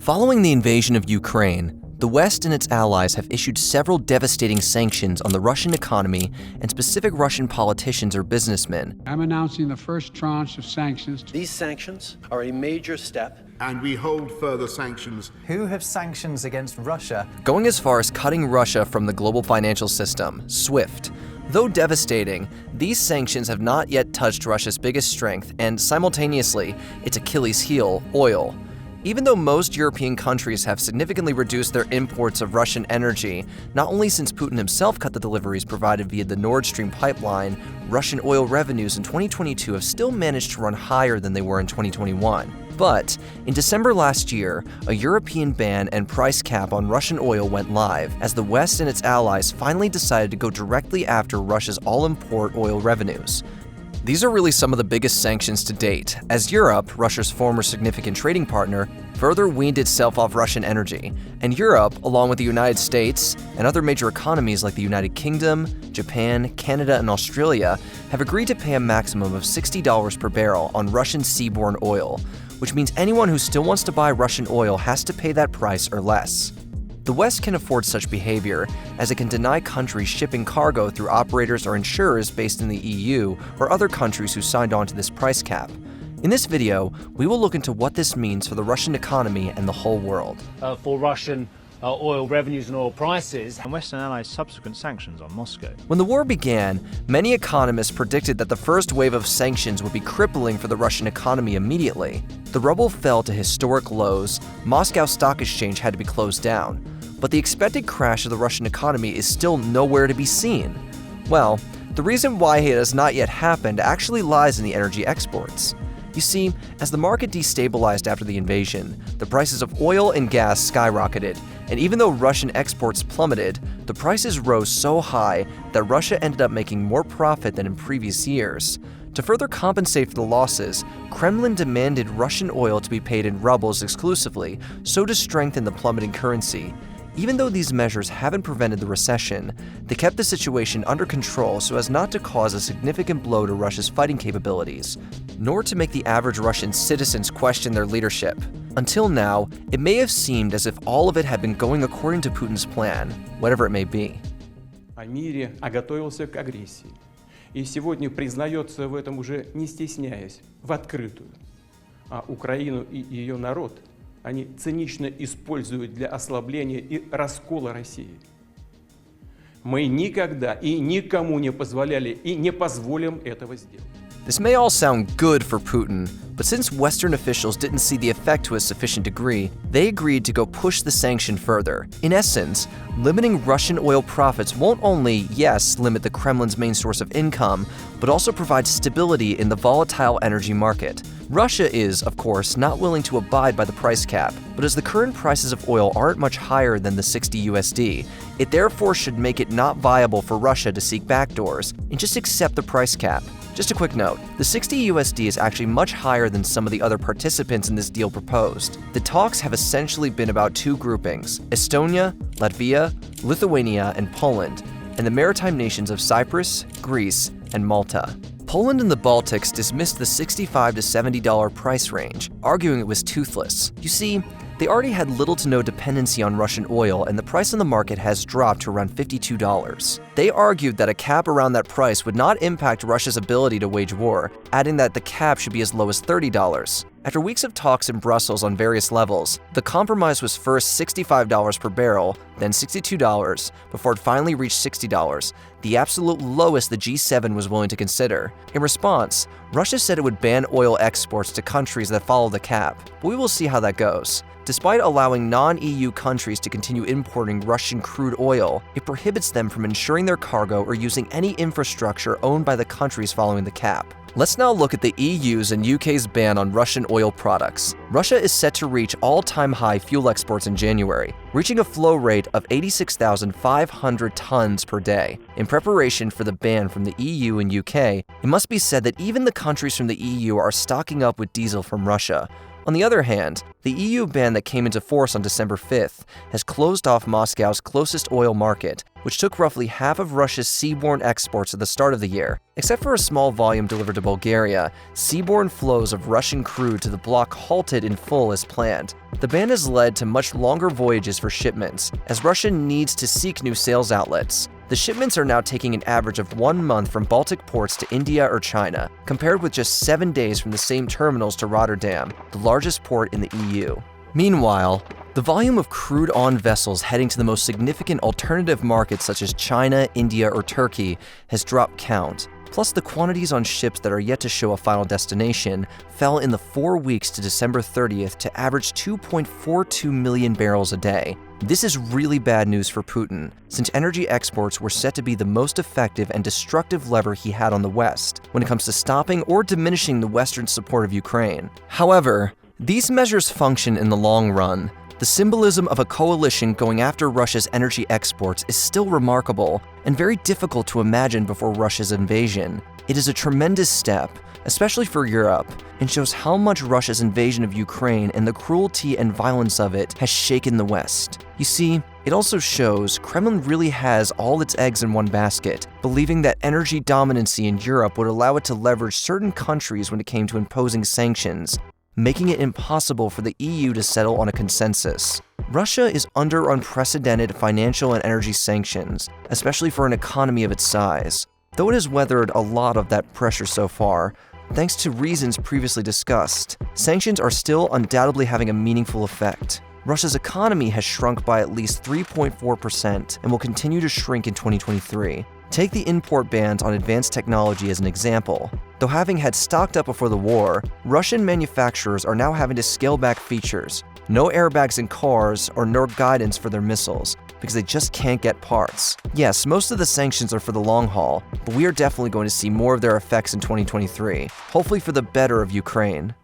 Following the invasion of Ukraine, the West and its allies have issued several devastating sanctions on the Russian economy and specific Russian politicians or businessmen. I'm announcing the first tranche of sanctions. These sanctions are a major step. And we hold further sanctions. Who have sanctions against Russia? Going as far as cutting Russia from the global financial system, SWIFT. Though devastating, these sanctions have not yet touched Russia's biggest strength and, simultaneously, its Achilles heel, oil. Even though most European countries have significantly reduced their imports of Russian energy, not only since Putin himself cut the deliveries provided via the Nord Stream pipeline, Russian oil revenues in 2022 have still managed to run higher than they were in 2021. But in December last year, a European ban and price cap on Russian oil went live as the West and its allies finally decided to go directly after Russia's all-import oil revenues. These are really some of the biggest sanctions to date, as Europe, Russia's former significant trading partner, further weaned itself off Russian energy, and Europe, along with the United States and other major economies like the United Kingdom, Japan, Canada, and Australia, have agreed to pay a maximum of $60 per barrel on Russian seaborne oil, which means anyone who still wants to buy Russian oil has to pay that price or less. The West can afford such behavior, as it can deny countries shipping cargo through operators or insurers based in the EU or other countries who signed on to this price cap. In this video, we will look into what this means for the Russian economy and the whole world. For Russian oil revenues and oil prices. And Western allies' subsequent sanctions on Moscow. When the war began, many economists predicted that the first wave of sanctions would be crippling for the Russian economy immediately. The ruble fell to historic lows, Moscow Stock Exchange had to be closed down, but the expected crash of the Russian economy is still nowhere to be seen. Well, the reason why it has not yet happened actually lies in the energy exports. You see, as the market destabilized after the invasion, the prices of oil and gas skyrocketed, and even though Russian exports plummeted, the prices rose so high that Russia ended up making more profit than in previous years. To further compensate for the losses, Kremlin demanded Russian oil to be paid in rubles exclusively, so to strengthen the plummeting currency. Even though these measures haven't prevented the recession, they kept the situation under control so as not to cause a significant blow to Russia's fighting capabilities, nor to make the average Russian citizens question their leadership. Until now, it may have seemed as if all of it had been going according to Putin's plan, whatever it may be. О мире, готовился к агрессии. И сегодня признается в этом уже не стесняясь, в открытую. А Украину и ее народ они цинично используют для ослабления и раскола России. Мы никогда и никому не позволяли и не позволим этого сделать. This may all sound good for Putin, but since Western officials didn't see the effect to a sufficient degree, they agreed to go push the sanction further. In essence, limiting Russian oil profits won't only, yes, limit the Kremlin's main source of income, but also provide stability in the volatile energy market. Russia is, of course, not willing to abide by the price cap, but as the current prices of oil aren't much higher than the 60 USD, it therefore should make it not viable for Russia to seek backdoors and just accept the price cap. Just a quick note, the 60 USD is actually much higher than some of the other participants in this deal proposed. The talks have essentially been about two groupings, Estonia, Latvia, Lithuania, and Poland, and the maritime nations of Cyprus, Greece, and Malta. Poland and the Baltics dismissed the $65 to $70 price range, arguing it was toothless. You see, they already had little to no dependency on Russian oil, and the price on the market has dropped to around $52. They argued that a cap around that price would not impact Russia's ability to wage war, adding that the cap should be as low as $30. After weeks of talks in Brussels on various levels, the compromise was first $65 per barrel, then $62, before it finally reached $60, the absolute lowest the G7 was willing to consider. In response, Russia said it would ban oil exports to countries that follow the cap, but we will see how that goes. Despite allowing non-EU countries to continue importing Russian crude oil, it prohibits them from insuring their cargo or using any infrastructure owned by the countries following the cap. Let's now look at the EU's and UK's ban on Russian oil products. Russia is set to reach all-time high fuel exports in January, reaching a flow rate of 86,500 tons per day. In preparation for the ban from the EU and UK, it must be said that even the countries from the EU are stocking up with diesel from Russia. On the other hand, the EU ban that came into force on December 5th has closed off Moscow's closest oil market, which took roughly half of Russia's seaborne exports at the start of the year. Except for a small volume delivered to Bulgaria, seaborne flows of Russian crude to the bloc halted in full as planned. The ban has led to much longer voyages for shipments, as Russia needs to seek new sales outlets. The shipments are now taking an average of 1 month from Baltic ports to India or China, compared with just 7 days from the same terminals to Rotterdam, the largest port in the EU. Meanwhile, the volume of crude-on vessels heading to the most significant alternative markets such as China, India, or Turkey has dropped count. Plus, the quantities on ships that are yet to show a final destination fell in the 4 weeks to December 30th to average 2.42 million barrels a day. This is really bad news for Putin, since energy exports were set to be the most effective and destructive lever he had on the West when it comes to stopping or diminishing the Western support of Ukraine. However, these measures function in the long run. The symbolism of a coalition going after Russia's energy exports is still remarkable and very difficult to imagine before Russia's invasion. It is a tremendous step, especially for Europe, and shows how much Russia's invasion of Ukraine and the cruelty and violence of it has shaken the West. You see, it also shows Kremlin really has all its eggs in one basket, believing that energy dominancy in Europe would allow it to leverage certain countries when it came to imposing sanctions, making it impossible for the EU to settle on a consensus. Russia is under unprecedented financial and energy sanctions, especially for an economy of its size. Though it has weathered a lot of that pressure so far, thanks to reasons previously discussed, sanctions are still undoubtedly having a meaningful effect. Russia's economy has shrunk by at least 3.4% and will continue to shrink in 2023. Take the import bans on advanced technology as an example. Though having had stocked up before the war, Russian manufacturers are now having to scale back features. No airbags in cars or no guidance for their missiles, because they just can't get parts. Yes, most of the sanctions are for the long haul, but we are definitely going to see more of their effects in 2023, hopefully for the better of Ukraine.